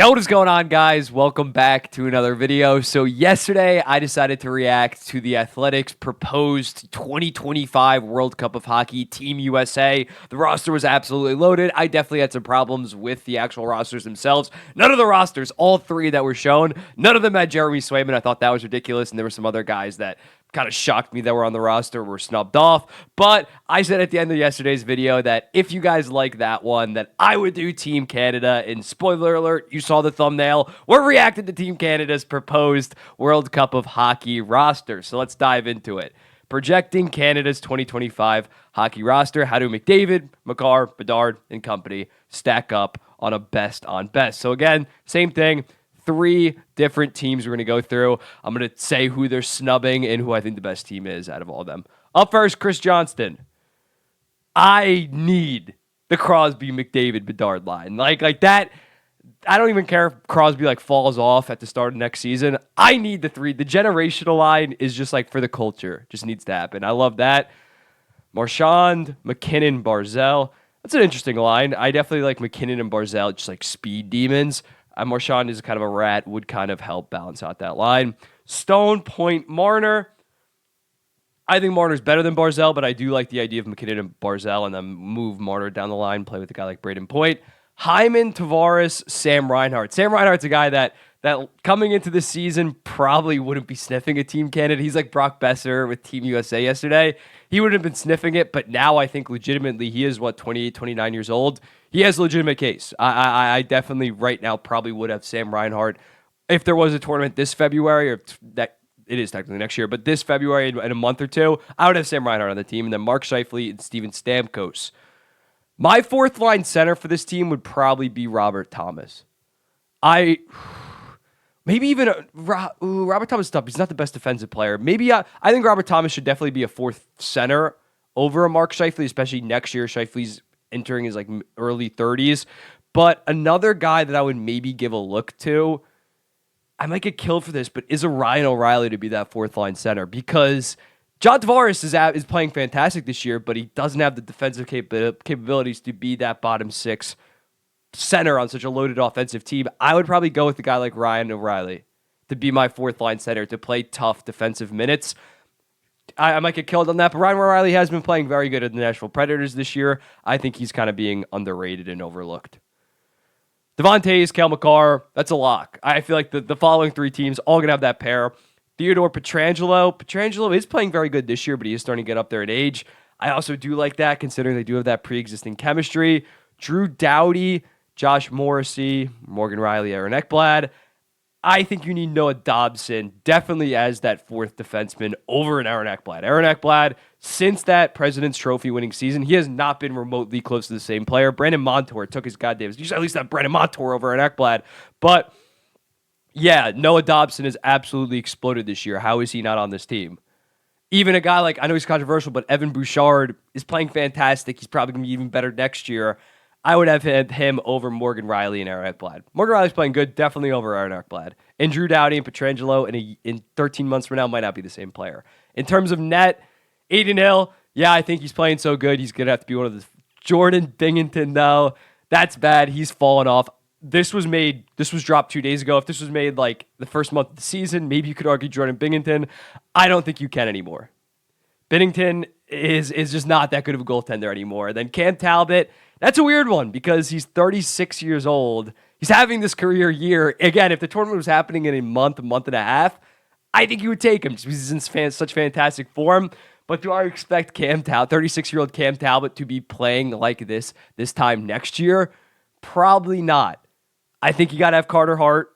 Yo, what is going on, guys? Welcome back to another video. So yesterday, I decided to react to the Athletics' proposed 2025 World Cup of Hockey Team USA. The roster was absolutely loaded. I definitely had some problems with the actual rosters themselves. None of the rosters, all three that were shown, none of them had Jeremy Swayman. I thought that was ridiculous, and there were some other guys that kind of shocked me that were on the roster, were snubbed off. But I said at the end of yesterday's video that if you guys like that one, that I would do Team Canada. And spoiler alert, you saw the thumbnail. We're reacting to Team Canada's proposed World Cup of Hockey roster. So let's dive into it. Projecting Canada's 2025 hockey roster. How do McDavid, Makar, Bedard, and company stack up on a best on best? So again, same thing. Three different teams we're going to go through. I'm going to say who they're snubbing and who I think the best team is out of all of them. Up first, Chris Johnston. I need the Crosby, McDavid, Bedard line. Like that. I don't even care if Crosby falls off at the start of next season. I need the three. The generational line is just for the culture. Just needs to happen. I love that. Marchand, McKinnon, Barzell. That's an interesting line. I definitely like McKinnon and Barzell, just speed demons. Marchand is kind of a rat, would kind of help balance out that line. Stone, Point, Marner. I think Marner's better than Barzell, but I do like the idea of McKinnon and Barzell and then move Marner down the line, play with a guy like Braden Point. Hyman, Tavares, Sam Reinhart. Sam Reinhart's a guy that coming into the season probably wouldn't be sniffing a team candidate. He's like Brock Besser with Team USA yesterday. He wouldn't have been sniffing it, but now I think legitimately he is, 28, 29 years old. He has a legitimate case. I definitely right now probably would have Sam Reinhart if there was a tournament this February, or that it is technically next year, but this February in a month or two, I would have Sam Reinhart on the team, and then Mark Scheifele and Steven Stamkos. My fourth line center for this team would probably be Robert Thomas. Maybe even Robert Thomas is tough. He's not the best defensive player. Maybe I think Robert Thomas should definitely be a fourth center over a Mark Scheifele, especially next year. Scheifele's entering his early 30s. But another guy that I would maybe give a look to, I might get killed for this, but is a Ryan O'Reilly to be that fourth line center, because John Tavares is playing fantastic this year, but he doesn't have the defensive capabilities to be that bottom six center on such a loaded offensive team. I would probably go with a guy like Ryan O'Reilly to be my fourth line center, to play tough defensive minutes. I might get killed on that, but Ryan O'Reilly has been playing very good at the Nashville Predators this year. I think he's kind of being underrated and overlooked. Devontae, Cale Makar, that's a lock. I feel like the following three teams all going to have that pair. Theodore Pietrangelo. Pietrangelo is playing very good this year, but he is starting to get up there in age. I also do like that, considering they do have that pre-existing chemistry. Drew Doughty, Josh Morrissey, Morgan Riley, Aaron Ekblad. I think you need Noah Dobson definitely as that fourth defenseman over an Aaron Ekblad. Aaron Ekblad, since that President's Trophy winning season, he has not been remotely close to the same player. Brandon Montour took his goddamn. You should at least have Brandon Montour over Aaron Ekblad. But yeah, Noah Dobson has absolutely exploded this year. How is he not on this team? Even a guy I know he's controversial, but Evan Bouchard is playing fantastic. He's probably going to be even better next year. I would have him over Morgan Riley and Aaron Ekblad. Morgan Riley's playing good, definitely over Aaron Ekblad. And Drew Doughty and Pietrangelo in 13 months from now might not be the same player. In terms of net, Aiden Hill, yeah, I think he's playing so good. He's going to have to be one of the... Jordan Binghamton, though, that's bad. He's fallen off. This was dropped 2 days ago. If this was made the first month of the season, maybe you could argue Jordan Binghamton. I don't think you can anymore. Binghamton is just not that good of a goaltender anymore. Then Cam Talbot, that's a weird one because he's 36 years old. He's having this career year. Again, if the tournament was happening in a month and a half, I think you would take him just because he's in such fantastic form. But do I expect 36-year-old Cam Talbot to be playing like this time next year? Probably not. I think you got to have Carter Hart.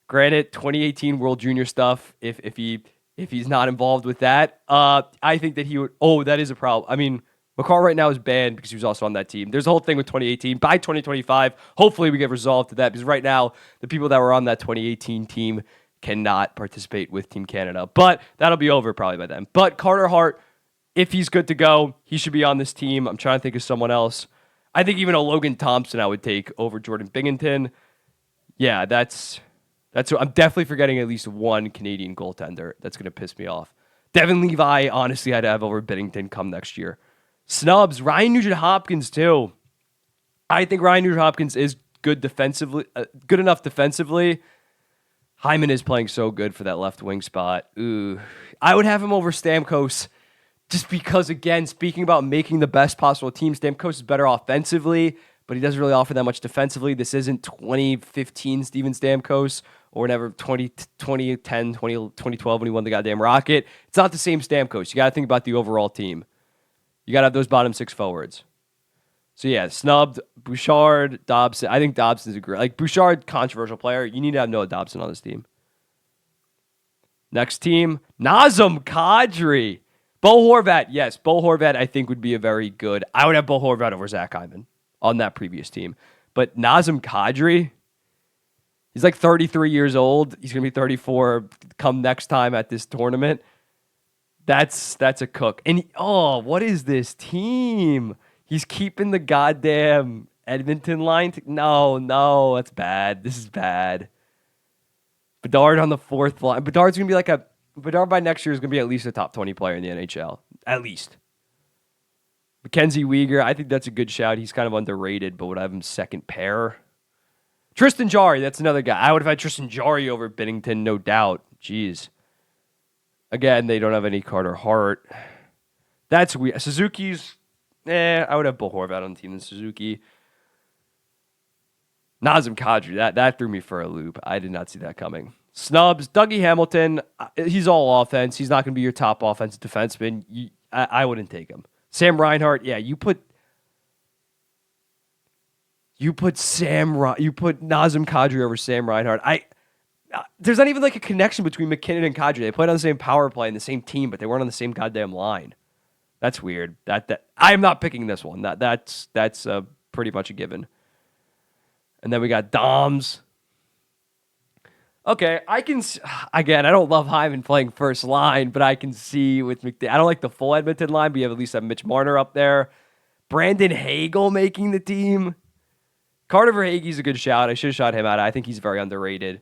Granted, 2018 World Junior stuff, if he's not involved with that, I think that he would... Oh, that is a problem. I mean, Makar right now is banned because he was also on that team. There's a whole thing with 2018. By 2025, hopefully we get resolved to that, because right now, the people that were on that 2018 team cannot participate with Team Canada. But that'll be over probably by then. But Carter Hart, if he's good to go, he should be on this team. I'm trying to think of someone else. I think even a Logan Thompson I would take over Jordan Binghamton. Yeah, that's I'm definitely forgetting at least one Canadian goaltender. That's going to piss me off. Devin Levi, honestly, I'd have over Binnington come next year. Snubs, Ryan Nugent-Hopkins too. I think Ryan Nugent-Hopkins is good defensively, good enough defensively. Hyman is playing so good for that left wing spot. Ooh, I would have him over Stamkos just because, again, speaking about making the best possible team, Stamkos is better offensively, but he doesn't really offer that much defensively. This isn't 2015 Steven Stamkos or whenever 2010, 2012 when he won the goddamn Rocket. It's not the same Stamkos. You got to think about the overall team. You got to have those bottom six forwards. So yeah, snubbed Bouchard, Dobson. I think Dobson's a great, like Bouchard, controversial player. You need to have Noah Dobson on this team. Next team, Nazem Kadri. Bo Horvat, yes. Bo Horvat, I think, would be a very good. I would have Bo Horvat over Zach Hyman on that previous team. But Nazem Kadri, he's like 33 years old. He's going to be 34 come next time at this tournament. That's a cook. And what is this team? He's keeping the goddamn Edmonton line. No, that's bad. This is bad. Bedard on the fourth line. Bedard's going to be Bedard by next year is going to be at least a top 20 player in the NHL. At least. Mackenzie Weegar, I think that's a good shout. He's kind of underrated, but would I have him second pair? Tristan Jarry, that's another guy. I would have had Tristan Jarry over Binnington, no doubt. Jeez. Again, they don't have any Carter Hart. That's weird. Suzuki's, I would have Bo Horvat on the team than Suzuki. Nazem Kadri, that threw me for a loop. I did not see that coming. Snubs, Dougie Hamilton, he's all offense. He's not going to be your top offensive defenseman. I wouldn't take him. Sam Reinhart, yeah, you put Nazem Kadri over Sam Reinhart. There's not even like a connection between McKinnon and Kadri. They played on the same power play in the same team, but they weren't on the same goddamn line. That's weird. That I am not picking this one. That's pretty much a given. And then we got Doms. Okay, I don't love Hyman playing first line, but I can see with McDavid. I don't like the full Edmonton line, but you have at least have Mitch Marner up there. Brandon Hagel making the team. Carter Verhaeghe's a good shout. I should have shot him out. I think he's very underrated.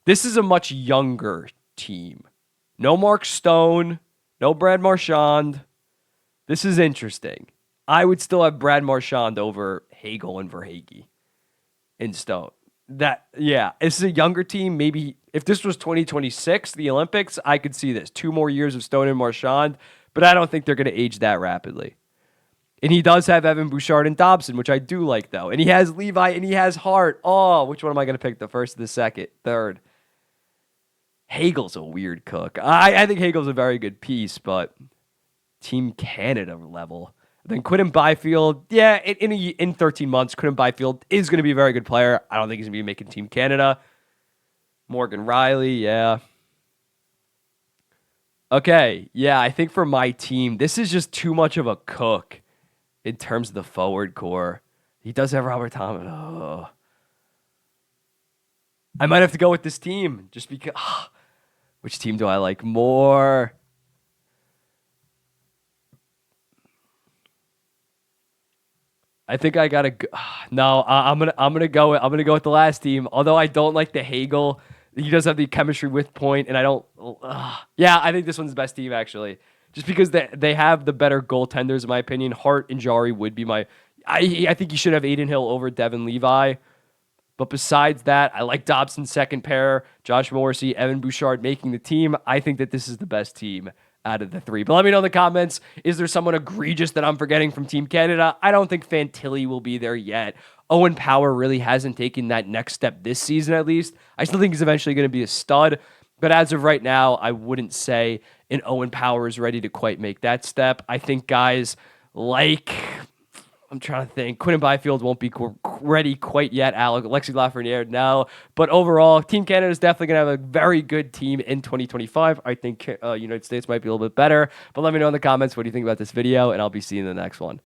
This is a much younger team. No Mark Stone. No Brad Marchand. This is interesting. I would still have Brad Marchand over Hagel and Verhaeghe and Stone. This is a younger team. Maybe if this was 2026, the Olympics, I could see this. 2 more years of Stone and Marchand, but I don't think they're going to age that rapidly. And he does have Evan Bouchard and Dobson, which I do like, though. And he has Levi and he has Hart. Oh, which one am I going to pick? The first, the second, third? Hagel's a weird cook. I think Hagel's a very good piece, but Team Canada level. Then Quinton Byfield, in 13 months, Quinton Byfield is going to be a very good player. I don't think he's going to be making Team Canada. Morgan Riley, yeah. Okay, yeah, I think for my team, this is just too much of a cook in terms of the forward core. He does have Robert Thomas. Oh. I might have to go with this team just because. Which team do I like more? I think I gotta go. No, I'm gonna go with the last team. Although I don't like the Hagel, he does have the chemistry with Point, and I don't. I think this one's the best team actually, just because they have the better goaltenders in my opinion. Hart and Jarry would be my. I think you should have Adin Hill over Devin Levi, but besides that, I like Dobson second pair, Josh Morrissey, Evan Bouchard making the team. I think that this is the best team out of the 3. But let me know in the comments, is there someone egregious that I'm forgetting from Team Canada? I don't think Fantilli will be there yet. Owen Power really hasn't taken that next step this season, at least. I still think he's eventually going to be a stud. But as of right now, I wouldn't say an Owen Power is ready to quite make that step. I think guys like, I'm trying to think, Quinton Byfield won't be ready quite yet. Alexis Lafreniere, no. But overall, Team Canada is definitely going to have a very good team in 2025. I think United States might be a little bit better. But let me know in the comments what do you think about this video, and I'll be seeing you in the next one.